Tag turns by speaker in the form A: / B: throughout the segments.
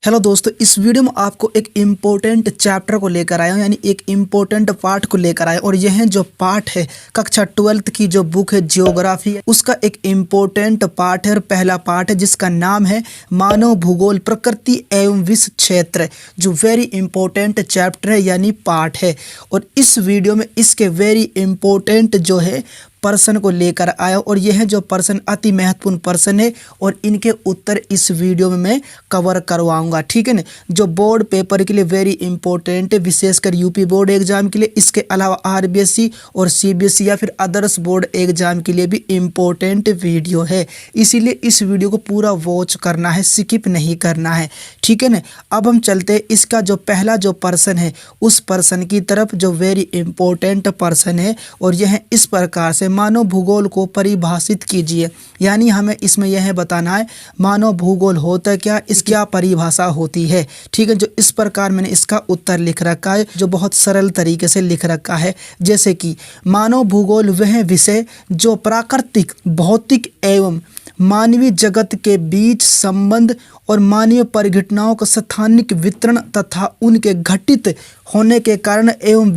A: Hello दोस्तों, इस video में आपको एक इम्पोर्टेंट चैप्टर को लेकर आया हूँ, यानी एक इम्पोर्टेंट पार्ट को लेकर आया। और यह जो पार्ट है कक्षा 12th की जो बुक है जियोग्राफी है, उसका एक इम्पोर्टेंट पार्ट है और पहला पार्ट है जिसका नाम है मानव भूगोल प्रकृति एवं विश्व क्षेत्र, जो वेरी इंपॉर्टेंट चैप्टर है यानी पार्ट है। और इस वीडियो में इसके वेरी इंपॉर्टेंट जो है पर्सन को लेकर आया और यह जो पर्सन अति महत्वपूर्ण पर्सन है और इनके उत्तर इस वीडियो में मैं कवर करवाऊंगा, ठीक है ना। जो बोर्ड पेपर के लिए वेरी इंपॉर्टेंट है, विशेषकर यूपी बोर्ड एग्जाम के लिए, इसके अलावा आरबीएसई और सीबीएसई या फिर अदर्स बोर्ड एग्जाम के लिए भी इम्पोर्टेंट वीडियो है। इसीलिए इस वीडियो को पूरा वॉच करना है, स्किप नहीं करना है, ठीक है ना। अब हम चलते हैं इसका जो पहला जो पर्सन है उस पर्सन की तरफ, जो वेरी इंपॉर्टेंट पर्सन है। और यह इस प्रकार से मानव भूगोल को परिभाषित कीजिए, यानी हमें इसमें यह बताना है मानव भूगोल होता क्या, इसकी क्या परिभाषा होती है, ठीक है। जो इस प्रकार मैंने इसका उत्तर लिख रखा है, जो बहुत सरल तरीके से लिख रखा है। जैसे कि मानव भूगोल वह विषय जो प्राकृतिक, भौतिक एवं मानवीय जगत के बीच संबंध और मानवीय परिघटनाओं का स्थानिक वितरण तथा उनके घटित होने के कारण एवं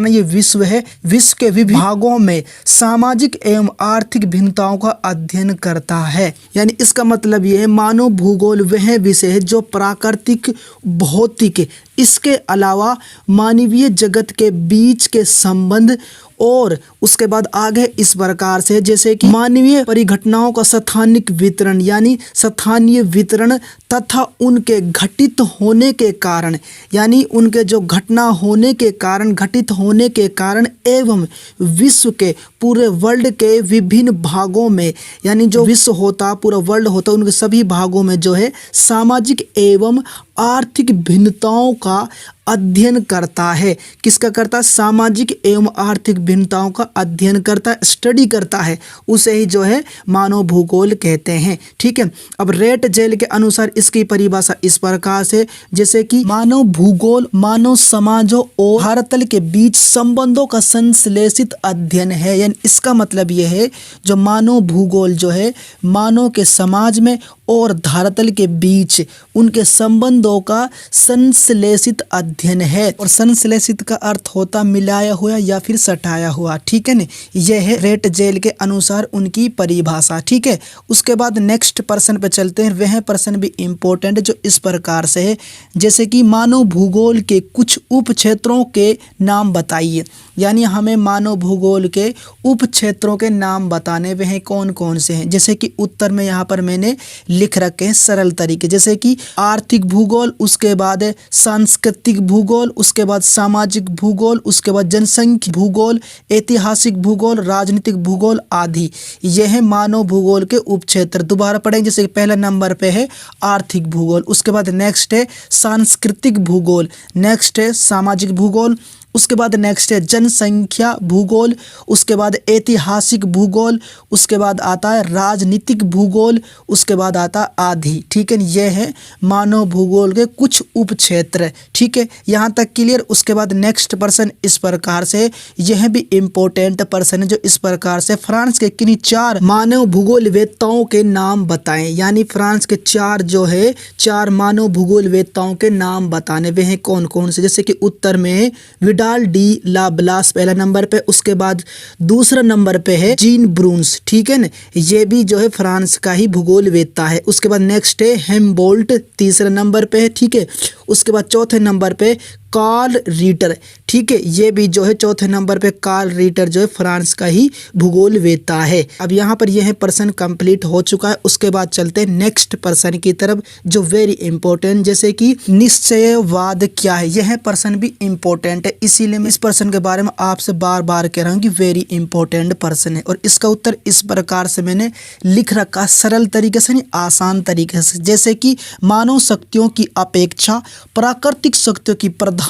A: ये विश्व है, विश्व के विभिन्न भागों में सामाजिक एवं आर्थिक भिन्नताओं का अध्ययन करता है। यानी इसका मतलब ये है मानव भूगोल वह विषय है जो प्राकृतिक, भौतिक, इसके अलावा मानवीय जगत के बीच के संबंध और उसके बाद आगे इस प्रकार से, जैसे कि मानवीय परिघटनाओं का स्थानिक वितरण, यानी स्थानीय वितरण तथा उनके घटित होने के कारण, यानी उनके जो घटना होने के कारण, घटित होने के कारण एवं विश्व के पूरे वर्ल्ड के विभिन्न भागों में, यानी जो विश्व होता, पूरा वर्ल्ड होता, उनके सभी भागों में जो है सामाजिक एवं आर्थिक भिन्नताओं का अध्ययन करता है। किसका करता है? सामाजिक एवं आर्थिक भिन्नताओं का अध्ययन करता है, स्टडी करता है, उसे ही जो है मानव भूगोल कहते हैं, ठीक है। अब रेट जेल के अनुसार इसकी परिभाषा इस प्रकार से, जैसे कि मानव भूगोल मानव समाजों और धरातल के बीच संबंधों का संश्लेषित अध्ययन है। यानी इसका मतलब यह है जो मानव भूगोल जो है मानव के समाज में और धरातल के बीच उनके संबंधों का संश्लेषित अध्ययन है। और संश्लेषित का अर्थ होता मिलाया हुआ या फिर सटाया हुआ, ठीक है ना। यह है रेट जेल के अनुसार उनकी परिभाषा, ठीक है। उसके बाद नेक्स्ट पर्सन पे चलते हैं। वह पर्सन भी इम्पोर्टेंट जो इस प्रकार से है, जैसे कि मानव भूगोल के कुछ उप क्षेत्रों के नाम बताइए। यानी हमें मानव भूगोल के उप क्षेत्रों के नाम बताने, वह कौन कौन से हैं। जैसे कि उत्तर में यहाँ पर मैंने लिख रखे हैं सरल तरीके, जैसे कि आर्थिक भूगोल, उसके बाद सांस्कृतिक भूगोल, उसके बाद सामाजिक भूगोल, उसके बाद जनसंख्या भूगोल, ऐतिहासिक भूगोल, राजनीतिक भूगोल आदि। यह है मानव भूगोल के उपक्षेत्र। दोबारा पढ़ेंगे, जैसे पहला नंबर पे है आर्थिक भूगोल, उसके बाद नेक्स्ट है सांस्कृतिक भूगोल, नेक्स्ट है सामाजिक भूगोल, उसके बाद नेक्स्ट है जनसंख्या भूगोल, उसके बाद ऐतिहासिक भूगोल, उसके बाद आता है राजनीतिक भूगोल, उसके बाद आता है आदि, ठीक है। यह है मानव भूगोल के कुछ उपक्षेत्र, ठीक है। यहाँ तक क्लियर। उसके बाद नेक्स्ट पर्सन इस प्रकार से, यह भी इम्पोर्टेंट पर्सन है जो इस प्रकार से, फ्रांस के किन्हीं 4 मानव भूगोल वेत्ताओं के नाम बताएं। यानी फ्रांस के 4 मानव भूगोल वेत्ताओं के नाम बताने, वे हैं कौन कौन से। जैसे कि उत्तर में विडाल डी ला ब्लास पहला नंबर पे, उसके बाद दूसरा नंबर पे है जीन ब्रून्स, ठीक है ना। ये भी जो है फ्रांस का ही भूगोल वेत्ता है। उसके बाद नेक्स्ट है हेम्बोल्ट तीसरे नंबर पे है, ठीक है। उसके बाद चौथे नंबर पे कार्ल रीटर, ठीक है। ये भी जो है चौथे नंबर पे कार्ल रीटर जो है फ्रांस का ही भूगोल वेत्ता है। अब यहाँ पर यह पर्सन कंप्लीट हो चुका है। उसके बाद चलते हैं नेक्स्ट पर्सन की तरफ, जो वेरी इंपॉर्टेंट, जैसे कि निश्चयवाद क्या है। यह पर्सन भी इंपॉर्टेंट है, इसीलिए मैं इस पर्सन के बारे में आपसे बार बार कह रहा हूँ कि वेरी इंपॉर्टेंट पर्सन है। और इसका उत्तर इस प्रकार से मैंने लिख रखा, सरल तरीके से नहीं, आसान तरीके से। जैसे कि मानव शक्तियों की अपेक्षा प्राकृतिक शक्तियों की प्रधानता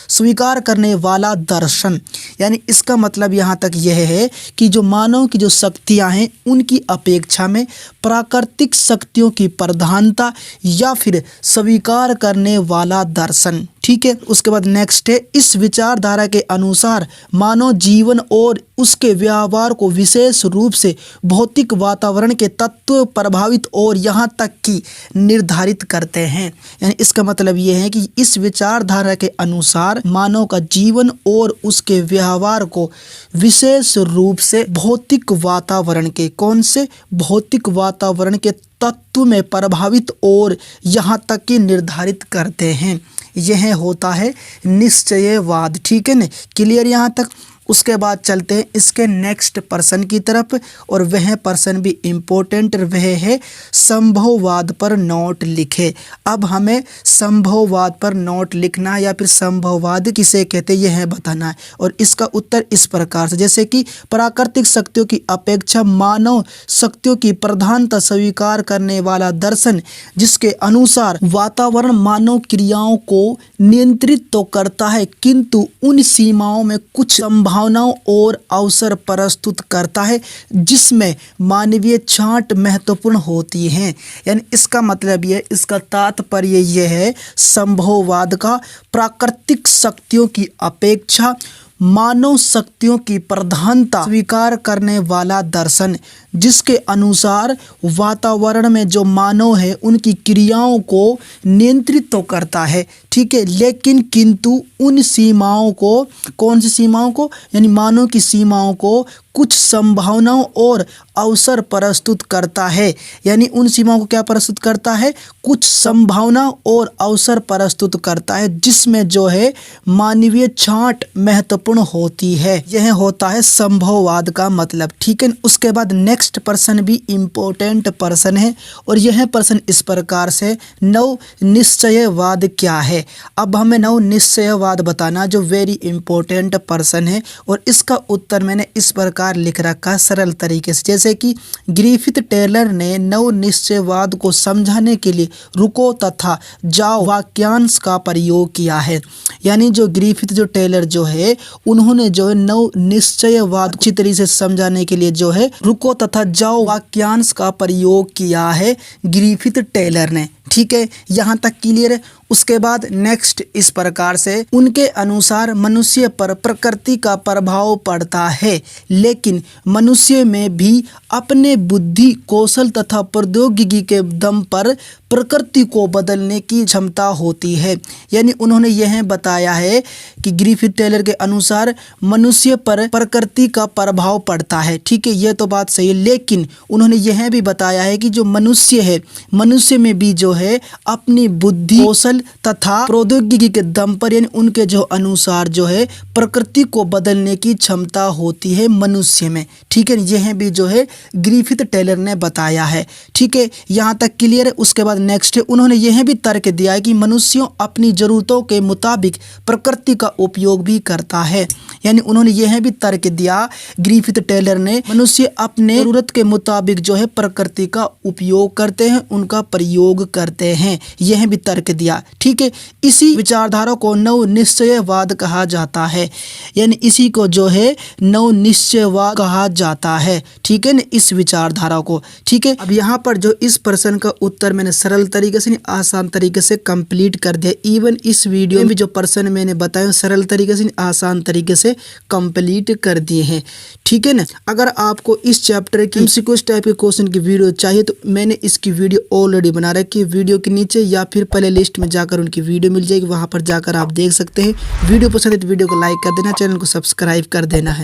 A: स्वीकार करने वाला दर्शन। यानी इसका मतलब यहाँ तक यह है कि जो मानव की जो शक्तियाँ हैं उनकी अपेक्षा में प्राकृतिक शक्तियों की प्रधानता या फिर स्वीकार करने वाला दर्शन, ठीक है। उसके बाद नेक्स्ट है, इस विचारधारा के अनुसार मानव जीवन और उसके व्यवहार को विशेष रूप से भौतिक वातावरण के तत्व प्रभावित और यहाँ तक कि निर्धारित करते हैं। यानी इसका मतलब ये है कि इस विचारधारा के अनुसार मानव का जीवन और उसके व्यवहार को विशेष रूप से भौतिक वातावरण के, कौन से भौतिक वातावरण के तत्व में प्रभावित और यहाँ तक कि निर्धारित करते हैं। यह होता है निश्चयवाद। ठीक है ना, क्लियर यहाँ तक। उसके बाद चलते हैं इसके नेक्स्ट पर्सन की तरफ, और वह पर्सन भी इम्पोर्टेंट, वह है संभववाद पर नोट लिखे। अब हमें संभववाद पर नोट लिखना या फिर संभववाद किसे कहते हैं यह बताना है, और इसका उत्तर इस प्रकार से, जैसे कि प्राकृतिक शक्तियों की अपेक्षा मानव शक्तियों की प्रधानता स्वीकार करने वाला दर्शन, जिसके अनुसार वातावरण मानव क्रियाओं को नियंत्रित तो करता है किंतु उन सीमाओं में कुछ संभावनाओं और अवसर प्रस्तुत करता है जिसमें मानवीय छांट महत्वपूर्ण होती है। यानी इसका मतलब यह, इसका तात्पर्य यह है संभववाद का प्राकृतिक शक्तियों की अपेक्षा मानव शक्तियों की प्रधानता स्वीकार करने वाला दर्शन, जिसके अनुसार वातावरण में जो मानव है उनकी क्रियाओं को नियंत्रित तो करता है, ठीक है, लेकिन किंतु उन सीमाओं को, कौन सी सीमाओं को, यानी मानव की सीमाओं को कुछ संभावनाओं और अवसर प्रस्तुत करता है। यानी उन सीमाओं को क्या प्रस्तुत करता है, कुछ संभावना और अवसर प्रस्तुत करता है जिसमें जो है मानवीय छांट महत्वपूर्ण होती है। यह होता है संभववाद का मतलब। ठीक है। उसके बाद नेक्स्ट पर्सन भी इम्पोर्टेंट पर्सन है, और यह पर्सन इस प्रकार से, नव निश्चयवाद क्या है। अब हमें नव निश्चयवाद बताना, जो वेरी इंपॉर्टेंट पर्सन है, और इसका उत्तर मैंने इस प्रकार लिख रखा सरल तरीके से, जैसे कि ग्रिफिथ टेलर ने नव निश्चयवाद को समझाने के लिए रुको तथा जाओ वाक्यांश का प्रयोग किया है। यानी जो ग्रिफिथ जो टेलर जो है, उन्होंने जो है नव निश्चयवाद अच्छी तरीके से समझाने के लिए जो है रुको तथा जाओ वाक्यांश का प्रयोग किया है ग्रिफिथ टेलर ने। ठीक है, यहाँ तक क्लियर है। उसके बाद नेक्स्ट इस प्रकार से, उनके अनुसार मनुष्य पर प्रकृति का प्रभाव पड़ता है, लेकिन मनुष्य में भी अपने बुद्धि, कौशल तथा प्रौद्योगिकी के दम पर प्रकृति को बदलने की क्षमता होती है। यानी उन्होंने यह बताया है कि ग्रिफिथ टेलर के अनुसार मनुष्य पर प्रकृति का प्रभाव पड़ता है। ठीक है, यह तो बात सही है, लेकिन उन्होंने यह भी बताया है कि जो मनुष्य है, मनुष्य में भी जो है अपनी बुद्धि, कौशल तथा प्रौद्योगिकी के दम पर, यानी उनके जो अनुसार जो है प्रकृति को बदलने की क्षमता होती है मनुष्य में। ठीक है, यह भी जो है ग्रिफिथ टेलर ने बताया है। ठीक है, यहाँ तक क्लियर है। उसके बाद नेक्स्ट है, उन्होंने यह भी तर्क दिया है कि मनुष्यों अपनी जरूरतों के मुताबिक प्रकृति का उपयोग भी करता है। यानी उन्होंने यह भी तर्क दिया, ग्रिफिथ टेलर ने, मनुष्य अपने जरूरत के मुताबिक जो है प्रकृति का उपयोग करते हैं, उनका प्रयोग करते हैं, यह भी तर्क दिया। ठीक है, इसी विचारधारा को नव निश्चयवाद कहा जाता है। यानी इसी को जो है नव निश्चयवाद कहा जाता है। ठीक है ना, इस विचारधारा को। ठीक है, अब यहाँ पर जो इस प्रश्न का उत्तर मैंने सरल तरीके से, आसान तरीके से कंप्लीट कर दिया। इवन इस वीडियो में भी जो प्रश्न मैंने बताया सरल तरीके से, आसान तरीके से कंप्लीट कर दिए हैं। ठीक है ना। अगर आपको इस चैप्टर की MCQ टाइप के क्वेश्चन की वीडियो चाहिए तो मैंने इसकी वीडियो ऑलरेडी बना रखी है, वीडियो के नीचे या फिर प्ले लिस्ट में जाकर उनकी वीडियो मिल जाएगी, वहां पर जाकर आप देख सकते हैं। वीडियो पसंद है तो वीडियो को लाइक कर देना, चैनल को सब्सक्राइब कर देना है।